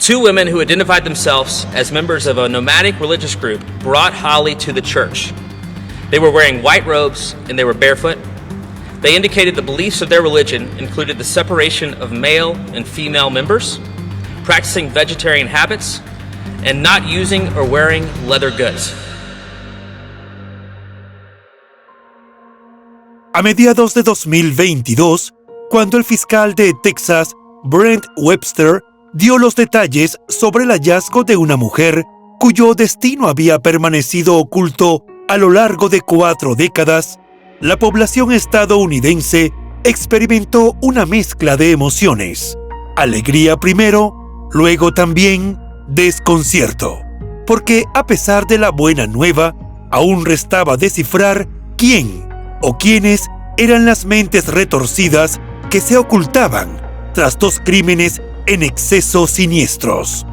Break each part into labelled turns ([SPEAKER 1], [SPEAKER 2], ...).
[SPEAKER 1] Two women who identified themselves as members of a nomadic religious group brought Holly to the church. They were wearing white robes and they were barefoot. They indicated the beliefs of their religion included the separation of male and female members, practicing vegetarian habits, and not using or wearing leather goods.
[SPEAKER 2] A mediados de 2022, cuando el fiscal de Texas, Brent Webster, dio los detalles sobre el hallazgo de una mujer cuyo destino había permanecido oculto a lo largo de 4 décadas, la población estadounidense experimentó una mezcla de emociones. Alegría primero, luego también desconcierto. Porque a pesar de la buena nueva, aún restaba descifrar quién o quiénes eran las mentes retorcidas que se ocultaban tras 2 crímenes en exceso siniestros.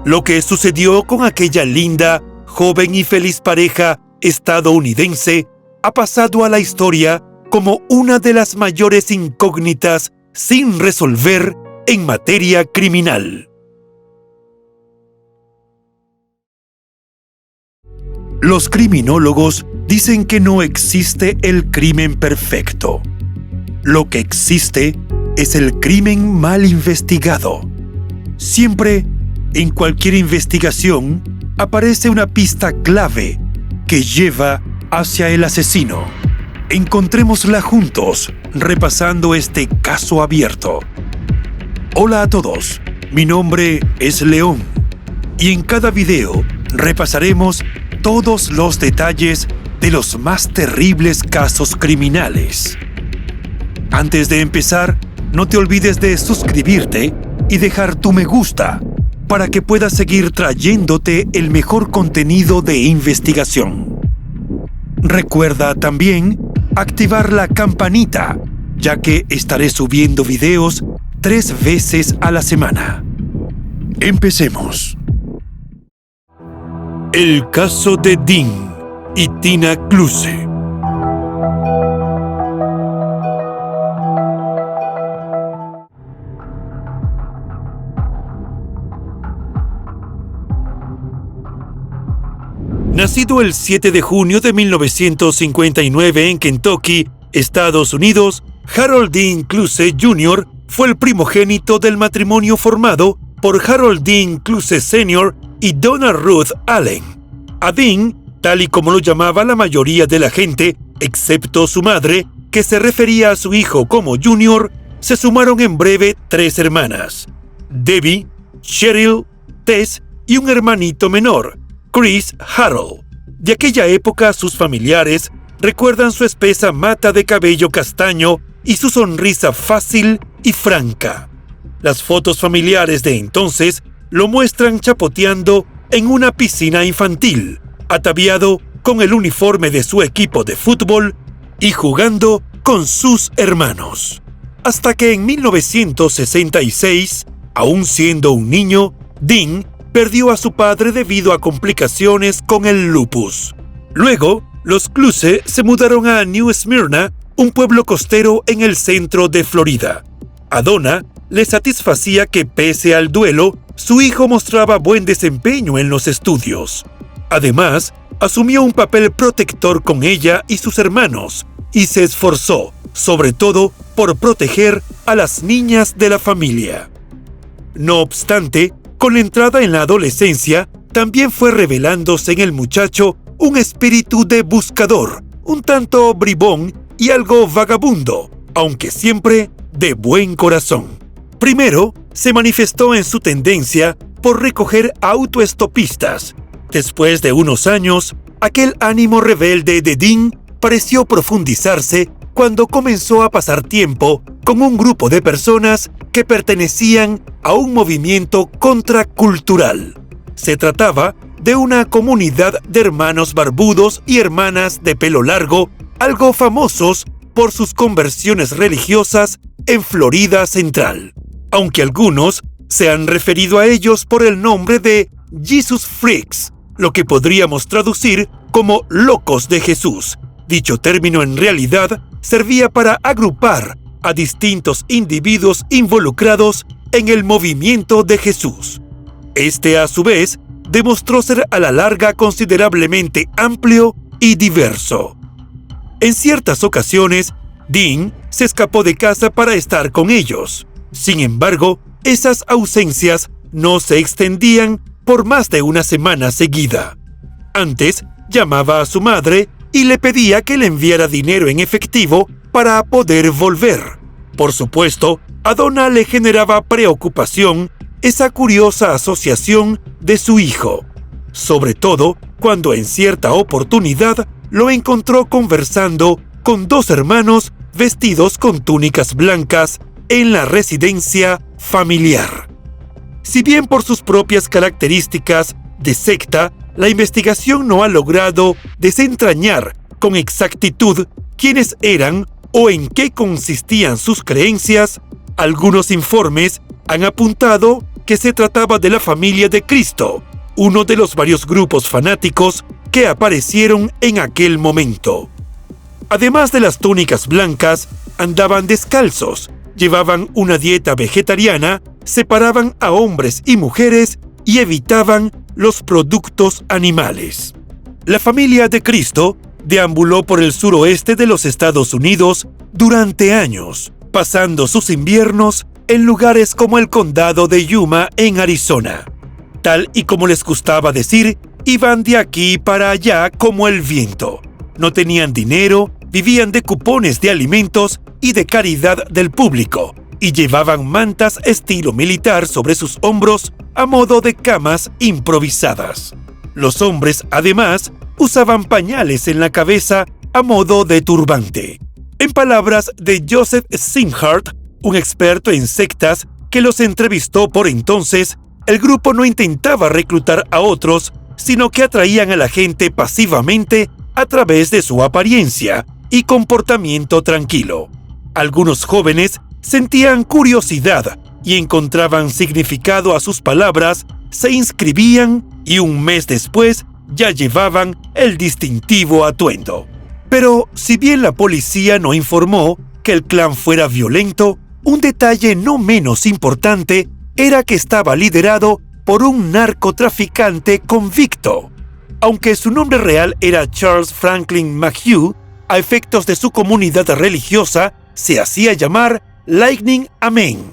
[SPEAKER 2] Lo que sucedió con aquella linda, joven y feliz pareja estadounidense ha pasado a la historia como una de las mayores incógnitas sin resolver en materia criminal. Los criminólogos dicen que no existe el crimen perfecto. Lo que existe es el crimen mal investigado. Siempre, en cualquier investigación, aparece una pista clave que lleva hacia el asesino. Encontrémosla juntos, repasando este caso abierto. Hola a todos, mi nombre es León, y en cada video repasaremos todos los detalles de los más terribles casos criminales. Antes de empezar, no te olvides de suscribirte y dejar tu me gusta para que puedas seguir trayéndote el mejor contenido de investigación. Recuerda también activar la campanita, ya que estaré subiendo videos 3 veces a la semana. Empecemos. El caso de Dean y Tina Cluse. Nacido el 7 de junio de 1959 en Kentucky, Estados Unidos, Harold Dean Cluse Jr. fue el primogénito del matrimonio formado por Harold Dean Cluse Sr. y Donna Ruth Allen. A Dean, tal y como lo llamaba la mayoría de la gente, excepto su madre, que se refería a su hijo como Junior, se sumaron en breve 3 hermanas: Debbie, Cheryl, Tess y un hermanito menor, Chris Harold. De aquella época, sus familiares recuerdan su espesa mata de cabello castaño y su sonrisa fácil y franca. Las fotos familiares de entonces lo muestran chapoteando en una piscina infantil, ataviado con el uniforme de su equipo de fútbol y jugando con sus hermanos. Hasta que en 1966, aún siendo un niño, Dean perdió a su padre debido a complicaciones con el lupus. Luego, los Cluse se mudaron a New Smyrna, un pueblo costero en el centro de Florida. A Donna le satisfacía que, pese al duelo, su hijo mostraba buen desempeño en los estudios. Además, asumió un papel protector con ella y sus hermanos, y se esforzó, sobre todo, por proteger a las niñas de la familia. No obstante, con la entrada en la adolescencia, también fue revelándose en el muchacho un espíritu de buscador, un tanto bribón y algo vagabundo, aunque siempre de buen corazón. Primero, se manifestó en su tendencia por recoger autoestopistas. Después de unos años, aquel ánimo rebelde de Dean pareció profundizarse cuando comenzó a pasar tiempo con un grupo de personas que pertenecían a un movimiento contracultural. Se trataba de una comunidad de hermanos barbudos y hermanas de pelo largo, algo famosos por sus conversiones religiosas en Florida Central, aunque algunos se han referido a ellos por el nombre de Jesus Freaks, lo que podríamos traducir como locos de Jesús. Dicho término en realidad servía para agrupar a distintos individuos involucrados en el movimiento de Jesús. Este, a su vez, demostró ser a la larga considerablemente amplio y diverso. En ciertas ocasiones, Dean se escapó de casa para estar con ellos. Sin embargo, esas ausencias no se extendían por más de una semana seguida. Antes, llamaba a su madre y le pedía que le enviara dinero en efectivo para poder volver. Por supuesto, a Donna le generaba preocupación esa curiosa asociación de su hijo, sobre todo cuando en cierta oportunidad lo encontró conversando con dos hermanos vestidos con túnicas blancas en la residencia familiar. Si bien por sus propias características de secta, la investigación no ha logrado desentrañar con exactitud quiénes eran o en qué consistían sus creencias, algunos informes han apuntado que se trataba de la Familia de Cristo, uno de los varios grupos fanáticos que aparecieron en aquel momento. Además de las túnicas blancas, andaban descalzos, llevaban una dieta vegetariana, separaban a hombres y mujeres y evitaban los productos animales. La Familia de Cristo deambuló por el suroeste de los Estados Unidos durante años, pasando sus inviernos en lugares como el condado de Yuma en Arizona. Tal y como les gustaba decir, iban de aquí para allá como el viento. No tenían dinero, vivían de cupones de alimentos y de caridad del público, y llevaban mantas estilo militar sobre sus hombros a modo de camas improvisadas. Los hombres, además, usaban pañales en la cabeza a modo de turbante. En palabras de Joseph Singhart, un experto en sectas que los entrevistó por entonces, el grupo no intentaba reclutar a otros, sino que atraían a la gente pasivamente a través de su apariencia y comportamiento tranquilo. Algunos jóvenes sentían curiosidad y encontraban significado a sus palabras, se inscribían y un mes después ya llevaban el distintivo atuendo. Pero si bien la policía no informó que el clan fuera violento, un detalle no menos importante era que estaba liderado por un narcotraficante convicto. Aunque su nombre real era Charles Franklin McHugh, a efectos de su comunidad religiosa se hacía llamar Lightning Amen.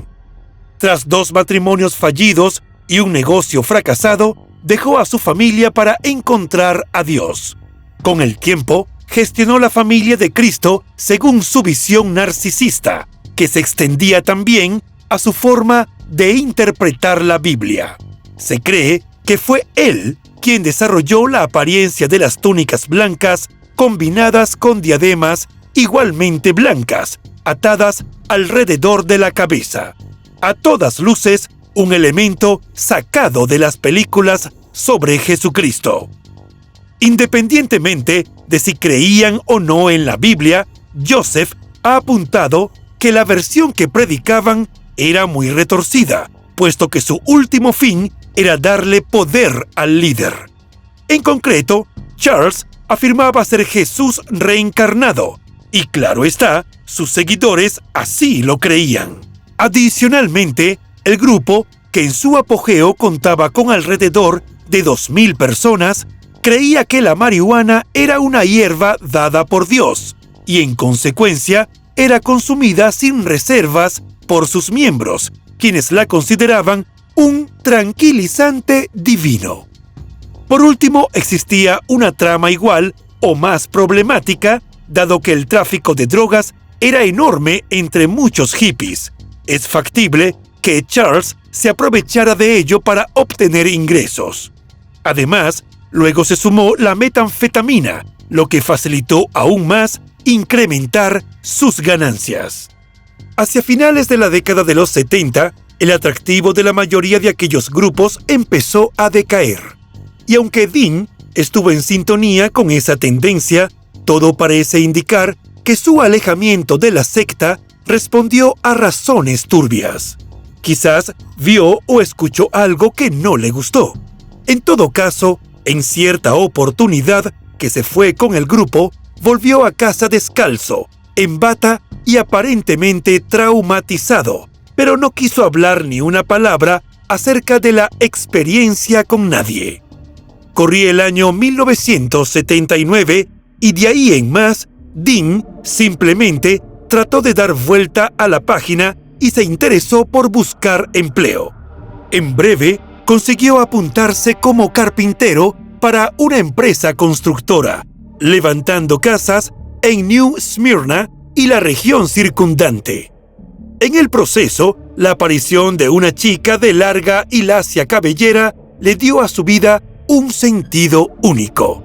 [SPEAKER 2] Tras 2 matrimonios fallidos y un negocio fracasado, dejó a su familia para encontrar a Dios. Con el tiempo, gestionó la Familia de Cristo según su visión narcisista, que se extendía también a su forma de interpretar la Biblia. Se cree que fue él quien desarrolló la apariencia de las túnicas blancas combinadas con diademas igualmente blancas, atadas alrededor de la cabeza. A todas luces, un elemento sacado de las películas sobre Jesucristo. Independientemente de si creían o no en la Biblia, Joseph ha apuntado que la versión que predicaban era muy retorcida, puesto que su último fin era darle poder al líder. En concreto, Charles afirmaba ser Jesús reencarnado, y claro está, sus seguidores así lo creían. Adicionalmente, el grupo, que en su apogeo contaba con alrededor de 2,000 personas, creía que la marihuana era una hierba dada por Dios, y en consecuencia era consumida sin reservas por sus miembros, quienes la consideraban un tranquilizante divino. Por último, existía una trama igual o más problemática, dado que el tráfico de drogas era enorme entre muchos hippies. Es factible que Charles se aprovechara de ello para obtener ingresos. Además, luego se sumó la metanfetamina, lo que facilitó aún más incrementar sus ganancias. Hacia finales de la década de los 70, el atractivo de la mayoría de aquellos grupos empezó a decaer. Y aunque Dean estuvo en sintonía con esa tendencia, todo parece indicar que su alejamiento de la secta respondió a razones turbias. Quizás vio o escuchó algo que no le gustó. En todo caso, en cierta oportunidad que se fue con el grupo, volvió a casa descalzo, en bata y aparentemente traumatizado, pero no quiso hablar ni una palabra acerca de la experiencia con nadie. Corría el año 1979 y de ahí en más, Dean simplemente trató de dar vuelta a la página y se interesó por buscar empleo. En breve, consiguió apuntarse como carpintero para una empresa constructora, levantando casas en New Smyrna y la región circundante. En el proceso, la aparición de una chica de larga y lacia cabellera le dio a su vida un sentido único.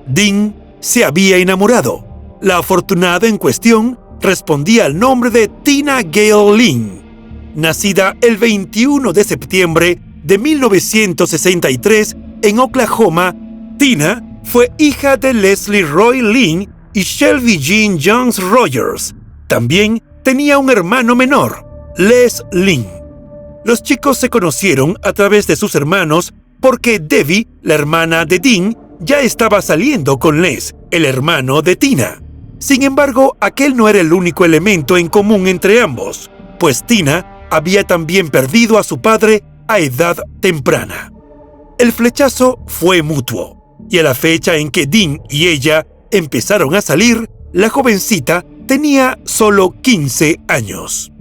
[SPEAKER 2] Dean se había enamorado. La afortunada en cuestión respondía al nombre de Tina Gale Lynn. Nacida el 21 de septiembre de 1963 en Oklahoma, Tina fue hija de Leslie Roy Lynn y Shelby Jean Jones Rogers. También tenía un hermano menor, Les Lynn. Los chicos se conocieron a través de sus hermanos porque Debbie, la hermana de Dean, ya estaba saliendo con Les, el hermano de Tina. Sin embargo, aquel no era el único elemento en común entre ambos, pues Tina había también perdido a su padre a edad temprana. El flechazo fue mutuo, y a la fecha en que Dean y ella empezaron a salir, la jovencita tenía solo 15 años.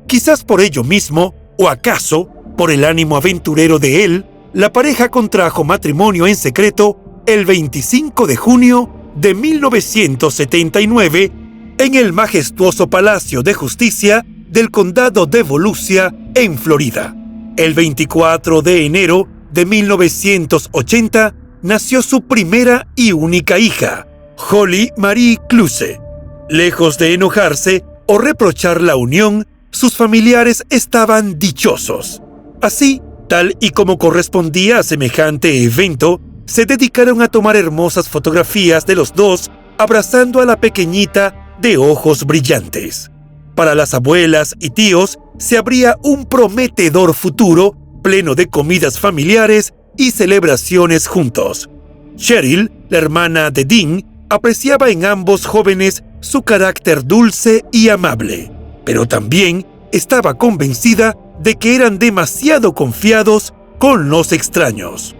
[SPEAKER 2] Quizás por ello mismo, o acaso por el ánimo aventurero de él, la pareja contrajo matrimonio en secreto el 25 de junio de 1979 en el majestuoso Palacio de Justicia del Condado de Volusia, en Florida. El 24 de enero de 1980 nació su primera y única hija, Holly Marie Cluse. Lejos de enojarse o reprochar la unión, sus familiares estaban dichosos. Así, tal y como correspondía a semejante evento, se dedicaron a tomar hermosas fotografías de los dos abrazando a la pequeñita de ojos brillantes. Para las abuelas y tíos se abría un prometedor futuro pleno de comidas familiares y celebraciones juntos. Cheryl, la hermana de Dean, apreciaba en ambos jóvenes su carácter dulce y amable, pero también estaba convencida de que eran demasiado confiados con los extraños.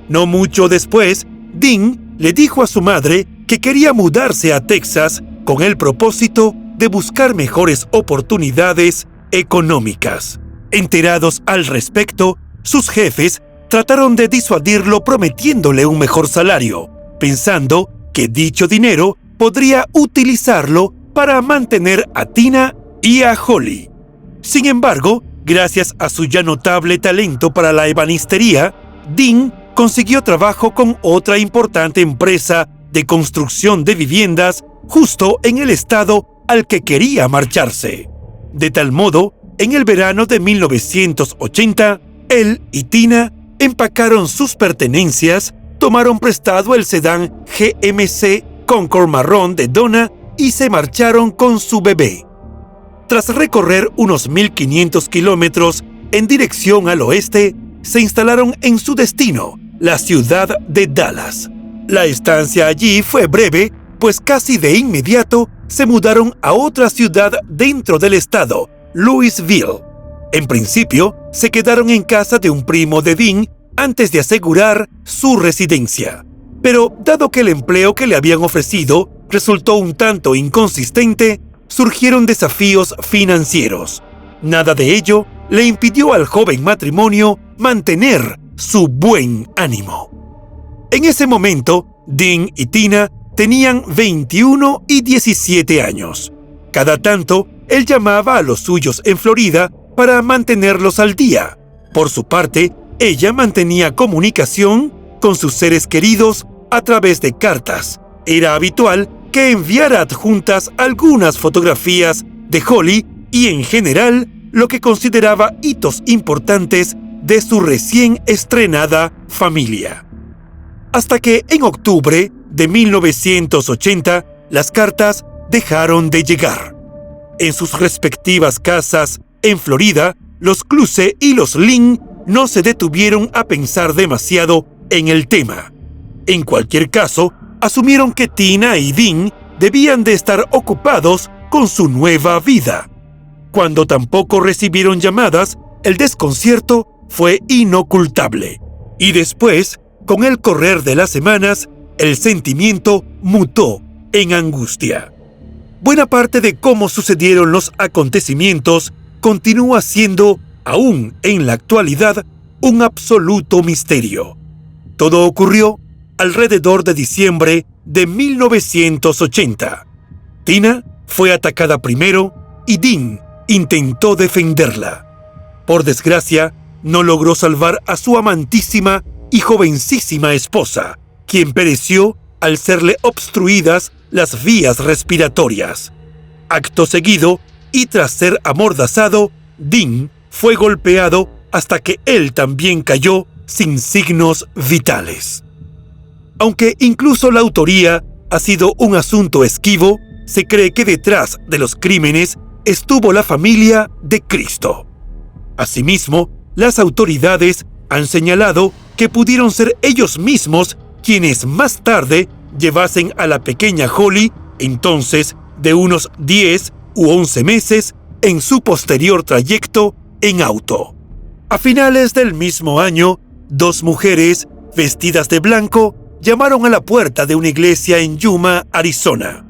[SPEAKER 2] No mucho después, Dean le dijo a su madre que quería mudarse a Texas con el propósito de buscar mejores oportunidades económicas. Enterados al respecto, sus jefes trataron de disuadirlo prometiéndole un mejor salario, pensando que dicho dinero podría utilizarlo para mantener a Tina y a Holly. Sin embargo, gracias a su ya notable talento para la ebanistería, Dean consiguió trabajo con otra importante empresa de construcción de viviendas justo en el estado al que quería marcharse. De tal modo, en el verano de 1980, él y Tina empacaron sus pertenencias, tomaron prestado el sedán GMC Concord marrón de Donna y se marcharon con su bebé. Tras recorrer unos 1.500 kilómetros en dirección al oeste, se instalaron en su destino, la ciudad de Dallas. La estancia allí fue breve, pues casi de inmediato se mudaron a otra ciudad dentro del estado, Louisville. En principio, se quedaron en casa de un primo de Dean antes de asegurar su residencia. Pero dado que el empleo que le habían ofrecido resultó un tanto inconsistente, surgieron desafíos financieros. Nada de ello le impidió al joven matrimonio mantener su buen ánimo. En ese momento, Dean y Tina tenían 21 y 17 años. Cada tanto, él llamaba a los suyos en Florida para mantenerlos al día. Por su parte, ella mantenía comunicación con sus seres queridos a través de cartas. Era habitual que enviara adjuntas algunas fotografías de Holly y, en general, lo que consideraba hitos importantes de su recién estrenada familia. Hasta que en octubre de 1980, las cartas dejaron de llegar. En sus respectivas casas en Florida, los Cluse y los Lynn no se detuvieron a pensar demasiado en el tema. En cualquier caso, asumieron que Tina y Dean debían de estar ocupados con su nueva vida. Cuando tampoco recibieron llamadas, el desconcierto fue inocultable. Y después, con el correr de las semanas, el sentimiento mutó en angustia. Buena parte de cómo sucedieron los acontecimientos continúa siendo, aún en la actualidad, un absoluto misterio. Todo ocurrió alrededor de diciembre de 1980. Tina fue atacada primero y Dean intentó defenderla. Por desgracia, no logró salvar a su amantísima y jovencísima esposa, quien pereció al serle obstruidas las vías respiratorias. Acto seguido, y tras ser amordazado, Dean fue golpeado hasta que él también cayó sin signos vitales. Aunque incluso la autoría ha sido un asunto esquivo, se cree que detrás de los crímenes estuvo la familia de Cristo. Asimismo, las autoridades han señalado que pudieron ser ellos mismos quienes más tarde llevasen a la pequeña Holly, entonces de unos 10 u 11 meses, en su posterior trayecto en auto. A finales del mismo año, 2 mujeres vestidas de blanco llamaron a la puerta de una iglesia en Yuma, Arizona.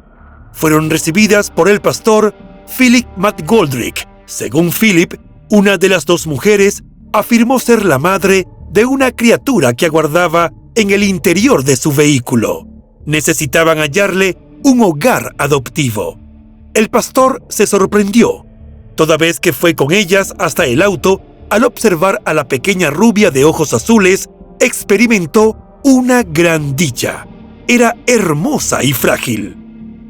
[SPEAKER 2] Fueron recibidas por el pastor Philip McGoldrick. Según Philip, una de las 2 mujeres afirmó ser la madre de una criatura que aguardaba en el interior de su vehículo. Necesitaban hallarle un hogar adoptivo. El pastor se sorprendió, toda vez que fue con ellas hasta el auto. Al observar a la pequeña rubia de ojos azules, experimentó una gran dicha. Era hermosa y frágil.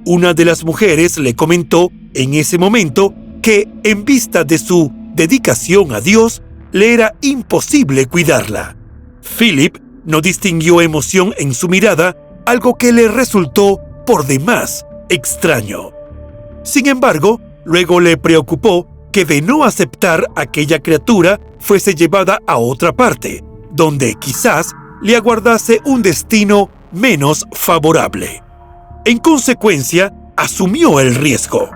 [SPEAKER 2] Una de las mujeres le comentó en ese momento que, en vista de su dedicación a Dios, le era imposible cuidarla. Philip no distinguió emoción en su mirada, algo que le resultó por demás extraño. Sin embargo, luego le preocupó que de no aceptar aquella criatura fuese llevada a otra parte, donde quizás le aguardase un destino menos favorable. En consecuencia, asumió el riesgo.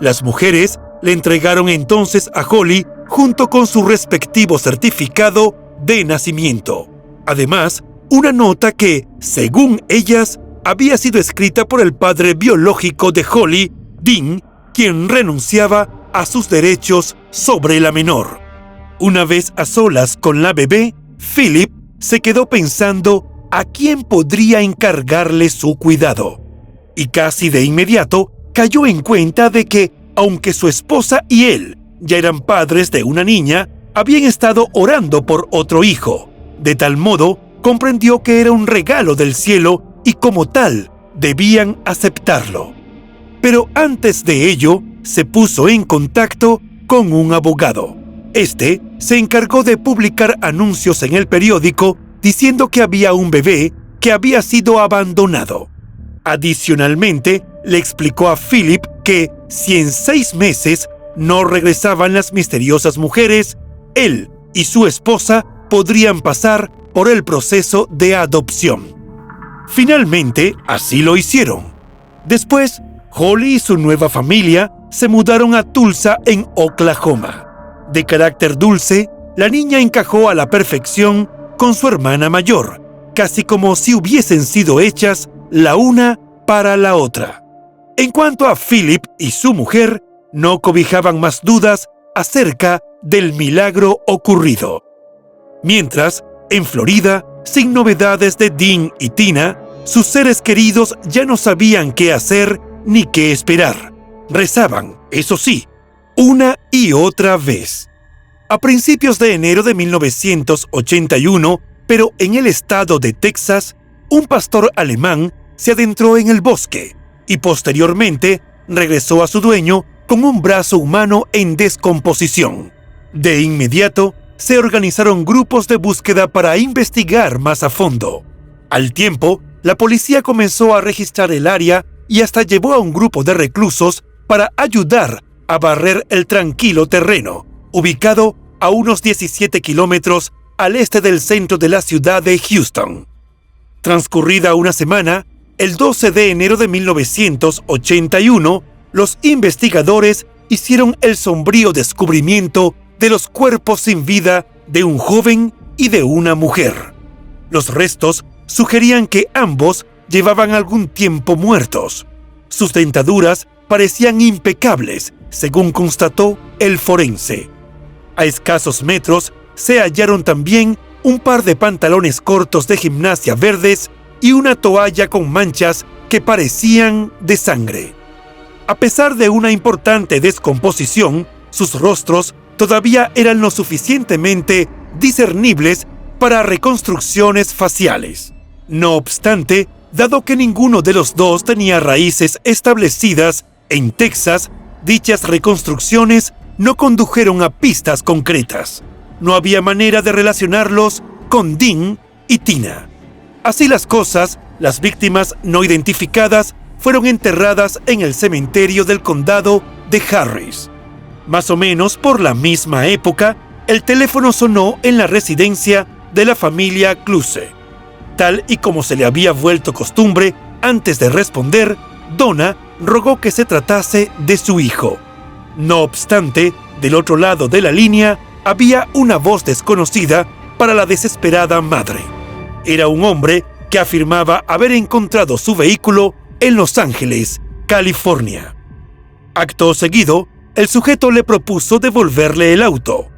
[SPEAKER 2] Las mujeres le entregaron entonces a Holly junto con su respectivo certificado de nacimiento. Además, una nota que, según ellas, había sido escrita por el padre biológico de Holly, Dean, quien renunciaba a sus derechos sobre la menor. Una vez a solas con la bebé, Philip se quedó pensando a quién podría encargarle su cuidado. Y casi de inmediato cayó en cuenta de que, aunque su esposa y él ya eran padres de una niña, habían estado orando por otro hijo. De tal modo, comprendió que era un regalo del cielo y como tal, debían aceptarlo. Pero antes de ello, se puso en contacto con un abogado. Este se encargó de publicar anuncios en el periódico diciendo que había un bebé que había sido abandonado. Adicionalmente, le explicó a Philip que si en 6 meses no regresaban las misteriosas mujeres, él y su esposa podrían pasar por el proceso de adopción. Finalmente, así lo hicieron. Después, Holly y su nueva familia se mudaron a Tulsa, en Oklahoma. De carácter dulce, la niña encajó a la perfección con su hermana mayor, casi como si hubiesen sido hechas la una para la otra. En cuanto a Philip y su mujer, no cobijaban más dudas acerca del milagro ocurrido. Mientras, en Florida, sin novedades de Dean y Tina, sus seres queridos ya no sabían qué hacer ni qué esperar. Rezaban, eso sí, una y otra vez. A principios de enero de 1981, pero en el estado de Texas, un pastor alemán se adentró en el bosque y posteriormente regresó a su dueño con un brazo humano en descomposición. De inmediato, se organizaron grupos de búsqueda para investigar más a fondo. Al tiempo, la policía comenzó a registrar el área y hasta llevó a un grupo de reclusos para ayudar a barrer el tranquilo terreno, ubicado a unos 17 kilómetros al este del centro de la ciudad de Houston. Transcurrida una semana, el 12 de enero de 1981, los investigadores hicieron el sombrío descubrimiento de los cuerpos sin vida de un joven y de una mujer. Los restos sugerían que ambos llevaban algún tiempo muertos. Sus dentaduras parecían impecables, según constató el forense. A escasos metros se hallaron también un par de pantalones cortos de gimnasia verdes y una toalla con manchas que parecían de sangre. A pesar de una importante descomposición, sus rostros todavía eran lo suficientemente discernibles para reconstrucciones faciales. No obstante, dado que ninguno de los dos tenía raíces establecidas en Texas, dichas reconstrucciones no condujeron a pistas concretas. No había manera de relacionarlos con Dean y Tina. Así las cosas, las víctimas no identificadas fueron enterradas en el cementerio del condado de Harris. Más o menos por la misma época, el teléfono sonó en la residencia de la familia Cluse. Tal y como se le había vuelto costumbre, antes de responder, Donna rogó que se tratase de su hijo. No obstante, del otro lado de la línea había una voz desconocida para la desesperada madre. Era un hombre que afirmaba haber encontrado su vehículo en Los Ángeles, California. Acto seguido, el sujeto le propuso devolverle el auto.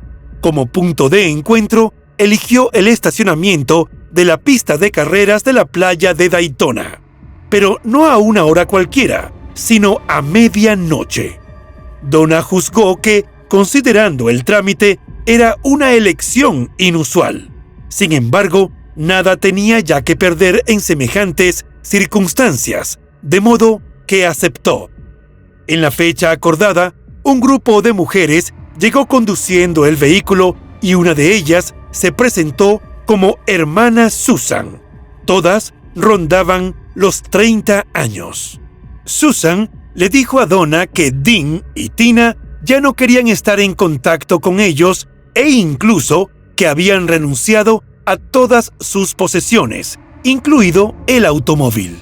[SPEAKER 2] Como punto de encuentro, eligió el estacionamiento de la pista de carreras de la playa de Daytona. Pero no a una hora cualquiera, sino a medianoche. Donna juzgó que, considerando el trámite, era una elección inusual. Sin embargo, nada tenía ya que perder en semejantes circunstancias, de modo que aceptó. En la fecha acordada, un grupo de mujeres llegó conduciendo el vehículo y una de ellas se presentó como hermana Susan. Todas rondaban los 30 años. Susan le dijo a Donna que Dean y Tina ya no querían estar en contacto con ellos e incluso que habían renunciado a todas sus posesiones, incluido el automóvil.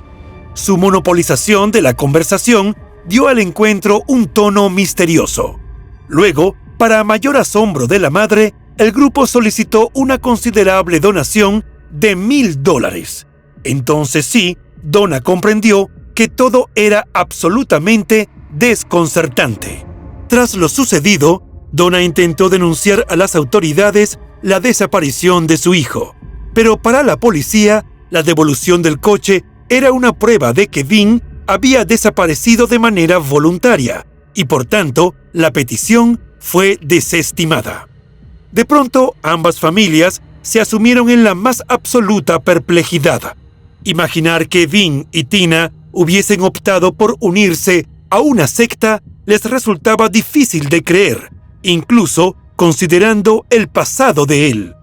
[SPEAKER 2] Su monopolización de la conversación dio al encuentro un tono misterioso. Luego, para mayor asombro de la madre, el grupo solicitó una considerable donación de $1,000. Entonces sí, Donna comprendió que todo era absolutamente desconcertante. Tras lo sucedido, Donna intentó denunciar a las autoridades la desaparición de su hijo, pero para la policía, la devolución del coche era una prueba de que Dean había desaparecido de manera voluntaria y por tanto la petición fue desestimada. De pronto, ambas familias se asumieron en la más absoluta perplejidad. Imaginar que Dean y Tina hubiesen optado por unirse a una secta les resultaba difícil de creer, incluso considerando el pasado de él.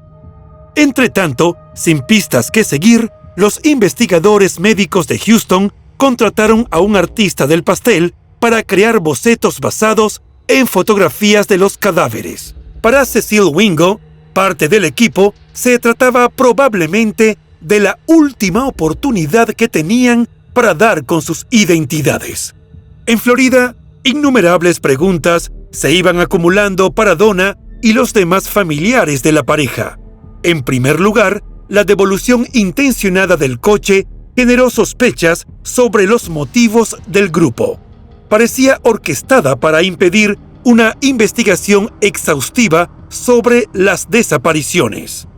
[SPEAKER 2] Entretanto, sin pistas que seguir, los investigadores médicos de Houston contrataron a un artista del pastel para crear bocetos basados en fotografías de los cadáveres. Para Cecil Wingo, parte del equipo, se trataba probablemente de la última oportunidad que tenían para dar con sus identidades. En Florida, innumerables preguntas se iban acumulando para Donna y los demás familiares de la pareja. En primer lugar, la devolución intencionada del coche generó sospechas sobre los motivos del grupo. Parecía orquestada para impedir una investigación exhaustiva sobre las desapariciones.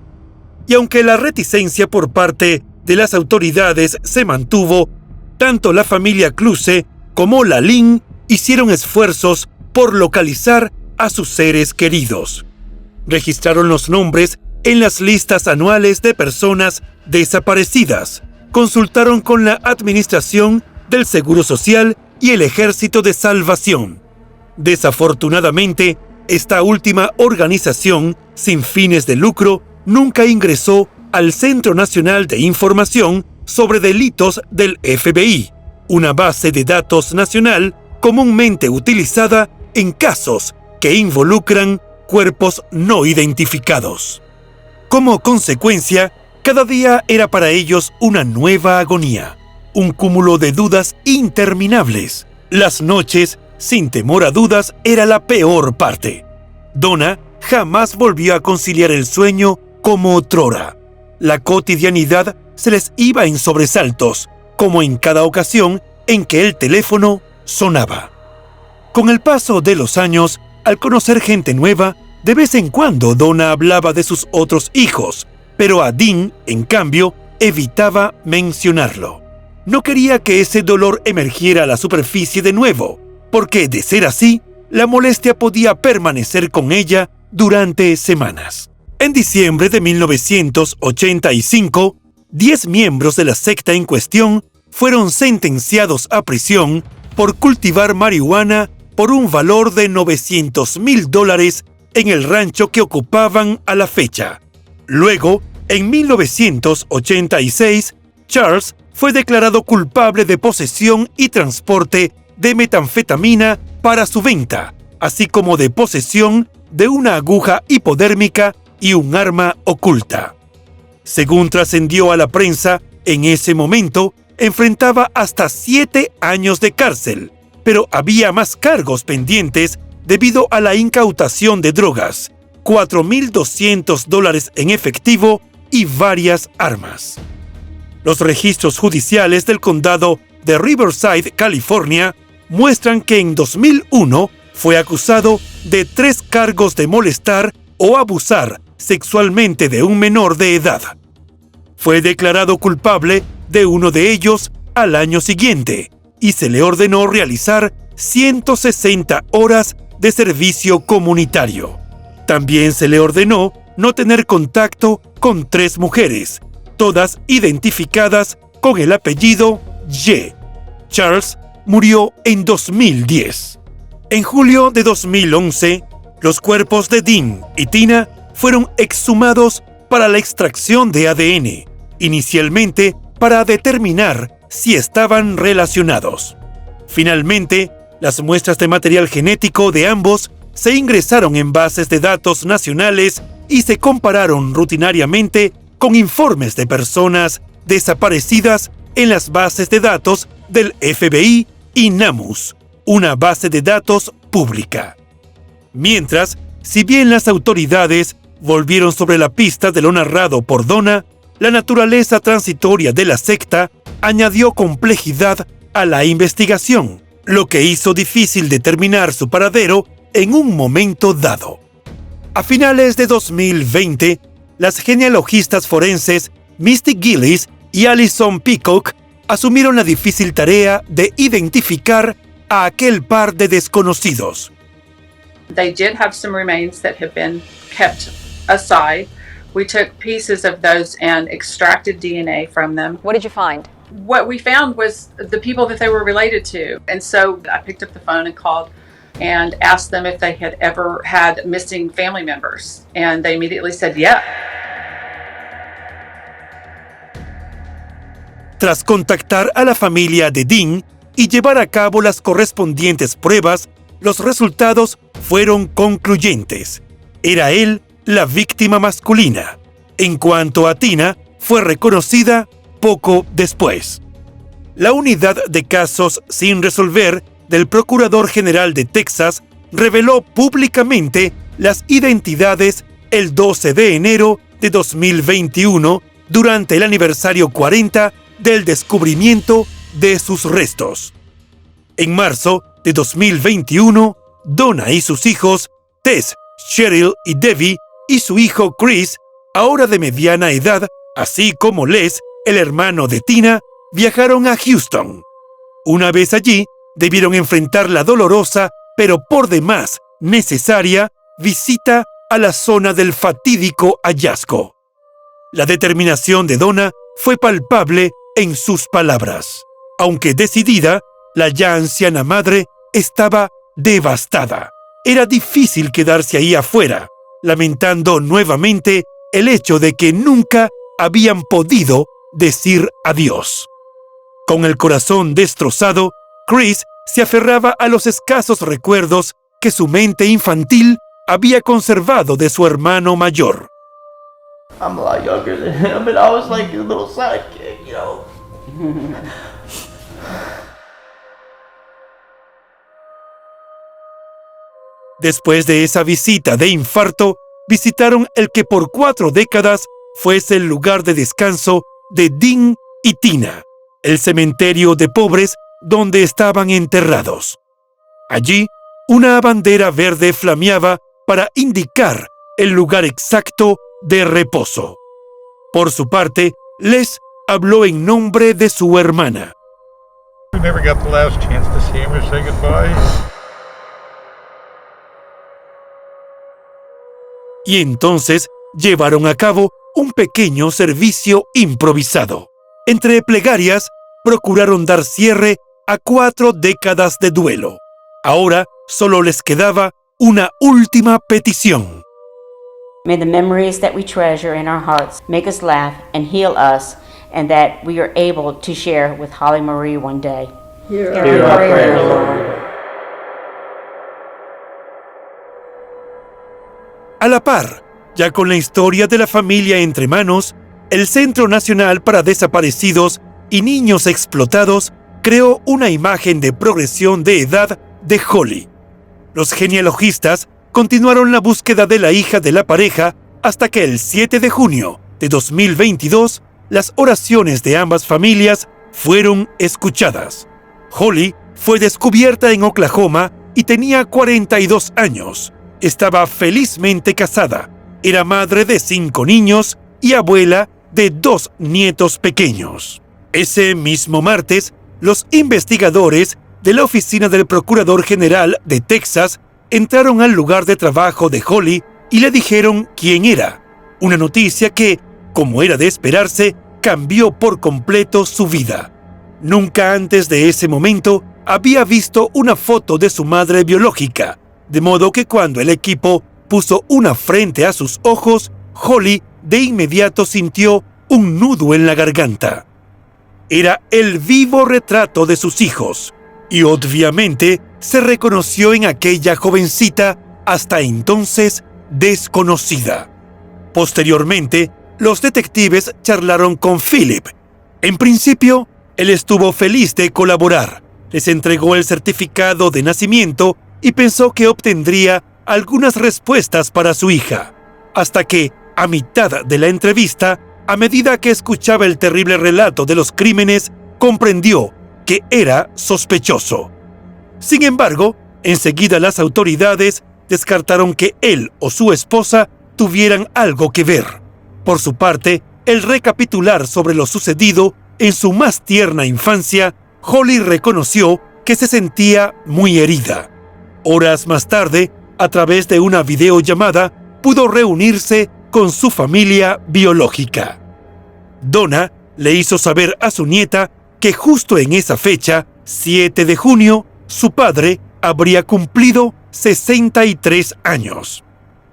[SPEAKER 2] Y aunque la reticencia por parte de las autoridades se mantuvo, tanto la familia Cluse como la Lynn hicieron esfuerzos por localizar a sus seres queridos. Registraron los nombres en las listas anuales de personas desaparecidas, consultaron con la Administración del Seguro Social y el Ejército de Salvación. Desafortunadamente, esta última organización, sin fines de lucro, nunca ingresó al Centro Nacional de Información sobre Delitos del FBI, una base de datos nacional comúnmente utilizada en casos que involucran cuerpos no identificados. Como consecuencia, cada día era para ellos una nueva agonía, un cúmulo de dudas interminables. Las noches, sin temor a dudas, era la peor parte. Donna jamás volvió a conciliar el sueño como otrora. La cotidianidad se les iba en sobresaltos, como en cada ocasión en que el teléfono sonaba. Con el paso de los años, al conocer gente nueva, de vez en cuando Donna hablaba de sus otros hijos, pero a Dean, en cambio, evitaba mencionarlo. No quería que ese dolor emergiera a la superficie de nuevo, porque de ser así, la molestia podía permanecer con ella durante semanas. En diciembre de 1985, 10 miembros de la secta en cuestión fueron sentenciados a prisión por cultivar marihuana por un valor de $900,000 en el rancho que ocupaban a la fecha. Luego, en 1986, Charles fue declarado culpable de posesión y transporte de metanfetamina para su venta, así como de posesión de una aguja hipodérmica y un arma oculta. Según trascendió a la prensa, en ese momento enfrentaba hasta 7 años de cárcel, pero había más cargos pendientes debido a la incautación de drogas, $4,200 en efectivo y varias armas. Los registros judiciales del condado de Riverside, California, muestran que en 2001 fue acusado de 3 cargos de molestar o abusar sexualmente de un menor de edad. Fue declarado culpable de uno de ellos al año siguiente y se le ordenó realizar 160 horas de servicio comunitario. También se le ordenó no tener contacto con 3 mujeres, todas identificadas con el apellido Y. Charles murió en 2010. En julio de 2011, los cuerpos de Dean y Tina fueron exhumados para la extracción de ADN, inicialmente para determinar si estaban relacionados. Finalmente, las muestras de material genético de ambos se ingresaron en bases de datos nacionales y se compararon rutinariamente con informes de personas desaparecidas en las bases de datos del FBI y NamUs, una base de datos pública. Mientras, si bien las autoridades volvieron sobre la pista de lo narrado por Donna, la naturaleza transitoria de la secta añadió complejidad a la investigación, lo que hizo difícil determinar su paradero en un momento dado. A finales de 2020, las genealogistas forenses Misty Gillis y Alison Peacock asumieron la difícil tarea de identificar a aquel par de desconocidos.
[SPEAKER 3] They did have some remains that have been kept aside. We took pieces of those and extracted DNA from them.
[SPEAKER 4] What did you find?
[SPEAKER 3] What we found was the people that they were related to. And so I picked up the phone and called and asked them if they had ever had missing family members. And they immediately said, yeah.
[SPEAKER 2] Tras contactar a la familia de Dean y llevar a cabo las correspondientes pruebas, los resultados fueron concluyentes. Era él la víctima masculina. En cuanto a Tina, fue reconocida poco después. La unidad de casos sin resolver del Procurador General de Texas reveló públicamente las identidades el 12 de enero de 2021 durante el aniversario 40 del descubrimiento de sus restos. En marzo de 2021, Donna y sus hijos, Tess, Cheryl y Debbie, y su hijo Chris, ahora de mediana edad, así como Les, el hermano de Tina, viajaron a Houston. Una vez allí, debieron enfrentar la dolorosa, pero por demás necesaria, visita a la zona del fatídico hallazgo. La determinación de Donna fue palpable en sus palabras. Aunque decidida, la ya anciana madre estaba devastada. Era difícil quedarse ahí afuera, lamentando nuevamente el hecho de que nunca habían podido decir adiós. Con el corazón destrozado, Chris se aferraba a los escasos recuerdos que su mente infantil había conservado de su hermano mayor.
[SPEAKER 5] I'm a lot younger than him, and I was like his little sidekick, you know.
[SPEAKER 2] Después de esa visita de infarto, visitaron el que por 4 décadas fuese el lugar de descanso de Dean y Tina, el cementerio de pobres donde estaban enterrados. Allí, una bandera verde flameaba para indicar el lugar exacto de reposo. Por su parte, Les habló en nombre de su hermana.
[SPEAKER 4] We never got the last chance to see him or say goodbye.
[SPEAKER 2] Y entonces llevaron a cabo un pequeño servicio improvisado. Entre plegarias, procuraron dar cierre a 4 décadas de duelo. Ahora solo les quedaba una última petición.
[SPEAKER 6] May the memories that we treasure in our hearts make us laugh and heal us, and that we are able to share with Holly Marie one day. Hear our prayer, Lord.
[SPEAKER 2] A la par, ya con la historia de la familia entre manos, el Centro Nacional para Desaparecidos y Niños Explotados creó una imagen de progresión de edad de Holly. Los genealogistas continuaron la búsqueda de la hija de la pareja hasta que el 7 de junio de 2022, las oraciones de ambas familias fueron escuchadas. Holly fue descubierta en Oklahoma y tenía 42 años. Estaba felizmente casada, era madre de 5 niños y abuela de 2 nietos pequeños. Ese mismo martes, los investigadores de la Oficina del Procurador General de Texas entraron al lugar de trabajo de Holly y le dijeron quién era. Una noticia que, como era de esperarse, cambió por completo su vida. Nunca antes de ese momento había visto una foto de su madre biológica, de modo que cuando el equipo puso una frente a sus ojos, Holly de inmediato sintió un nudo en la garganta. Era el vivo retrato de sus hijos, y obviamente se reconoció en aquella jovencita hasta entonces desconocida. Posteriormente, los detectives charlaron con Philip. En principio, él estuvo feliz de colaborar. Les entregó el certificado de nacimiento y pensó que obtendría algunas respuestas para su hija, hasta que, a mitad de la entrevista, a medida que escuchaba el terrible relato de los crímenes, comprendió que era sospechoso. Sin embargo, enseguida las autoridades descartaron que él o su esposa tuvieran algo que ver. Por su parte, al recapitular sobre lo sucedido en su más tierna infancia, Holly reconoció que se sentía muy herida. Horas más tarde, a través de una videollamada, pudo reunirse con su familia biológica. Donna le hizo saber a su nieta que justo en esa fecha, 7 de junio, su padre habría cumplido 63 años.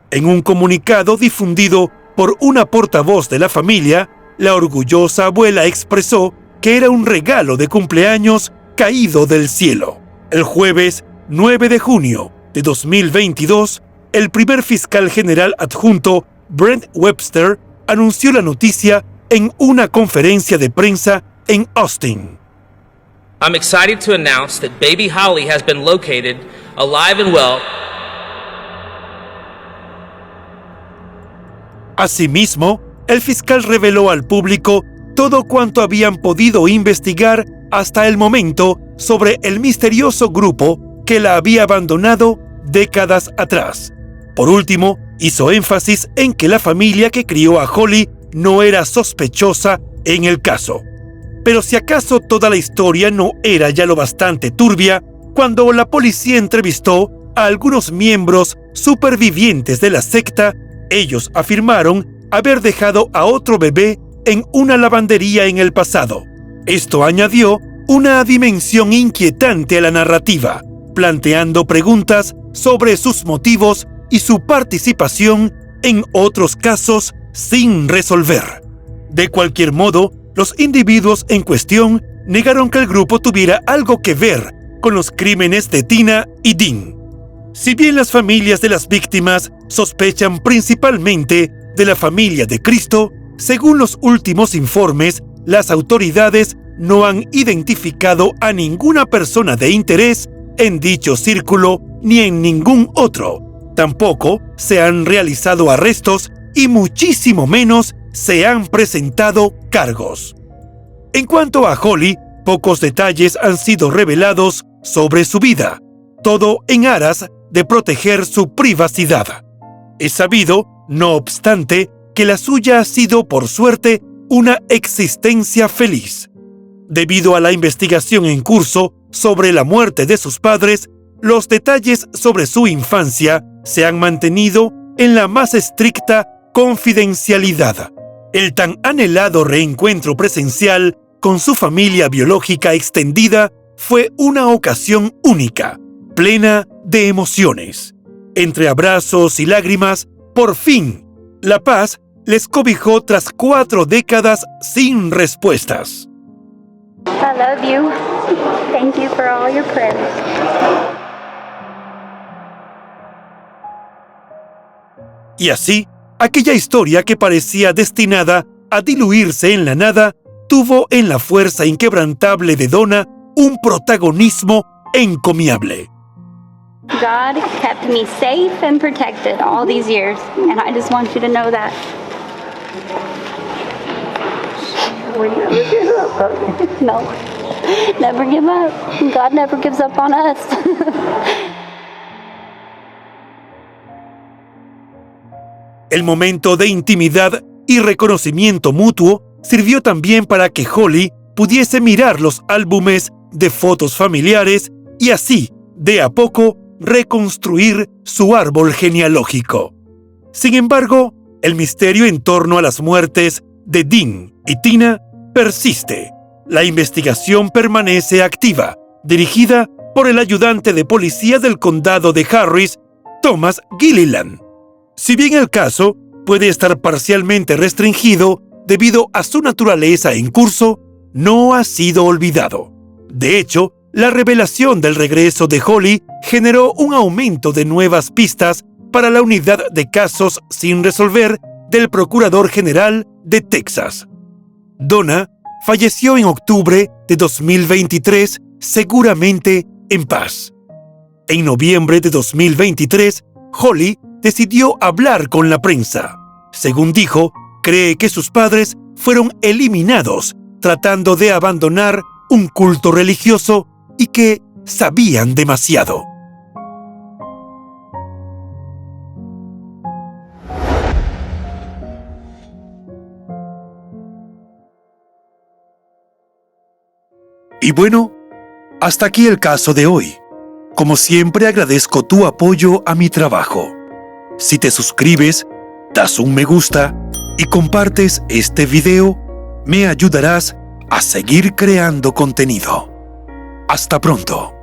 [SPEAKER 2] En un comunicado difundido por una portavoz de la familia, la orgullosa abuela expresó que era un regalo de cumpleaños caído del cielo. El jueves 9 de junio de 2022, el primer fiscal general adjunto, Brent Webster, anunció la noticia en una conferencia de prensa en Austin.
[SPEAKER 1] I'm excited to announce that baby Holly has been located, alive and well.
[SPEAKER 2] Asimismo, el fiscal reveló al público todo cuanto habían podido investigar hasta el momento sobre el misterioso grupo que la había abandonado décadas atrás. Por último, hizo énfasis en que la familia que crió a Holly no era sospechosa en el caso. Pero si acaso toda la historia no era ya lo bastante turbia, cuando la policía entrevistó a algunos miembros supervivientes de la secta, ellos afirmaron haber dejado a otro bebé en una lavandería en el pasado. Esto añadió una dimensión inquietante a la narrativa, planteando preguntas sobre sus motivos y su participación en otros casos sin resolver. De cualquier modo, los individuos en cuestión negaron que el grupo tuviera algo que ver con los crímenes de Tina y Dean. Si bien las familias de las víctimas sospechan principalmente de la familia de Cristo, según los últimos informes, las autoridades no han identificado a ninguna persona de interés en dicho círculo ni en ningún otro. Tampoco se han realizado arrestos y muchísimo menos se han presentado cargos. En cuanto a Holly, pocos detalles han sido revelados sobre su vida, todo en aras de proteger su privacidad. Es sabido, no obstante, que la suya ha sido, por suerte, una existencia feliz. Debido a la investigación en curso sobre la muerte de sus padres, los detalles sobre su infancia se han mantenido en la más estricta confidencialidad. El tan anhelado reencuentro presencial con su familia biológica extendida fue una ocasión única, plena de emociones. Entre abrazos y lágrimas, por fin, la paz les cobijó tras 4 décadas sin respuestas.
[SPEAKER 7] I love you. Thank you for all your prayers.
[SPEAKER 2] Y así, aquella historia que parecía destinada a diluirse en la nada, tuvo en la fuerza inquebrantable de Donna un protagonismo encomiable.
[SPEAKER 7] God kept me safe and protected all these years, and I just want you to know that.
[SPEAKER 5] We never give up.
[SPEAKER 7] No, never give up. God never gives up on us.
[SPEAKER 2] El momento de intimidad y reconocimiento mutuo sirvió también para que Holly pudiese mirar los álbumes de fotos familiares y así, de a poco, reconstruir su árbol genealógico. Sin embargo, el misterio en torno a las muertes de Dean y Tina persiste. La investigación permanece activa, dirigida por el ayudante de policía del condado de Harris, Thomas Gilliland. Si bien el caso puede estar parcialmente restringido debido a su naturaleza en curso, no ha sido olvidado. De hecho, la revelación del regreso de Holly generó un aumento de nuevas pistas para la unidad de casos sin resolver del Procurador General de Texas. Donna falleció en octubre de 2023, seguramente en paz. En noviembre de 2023, Holly decidió hablar con la prensa. Según dijo, cree que sus padres fueron eliminados tratando de abandonar un culto religioso y que sabían demasiado. Y bueno, hasta aquí el caso de hoy. Como siempre, agradezco tu apoyo a mi trabajo. Si te suscribes, das un me gusta y compartes este video, me ayudarás a seguir creando contenido. Hasta pronto.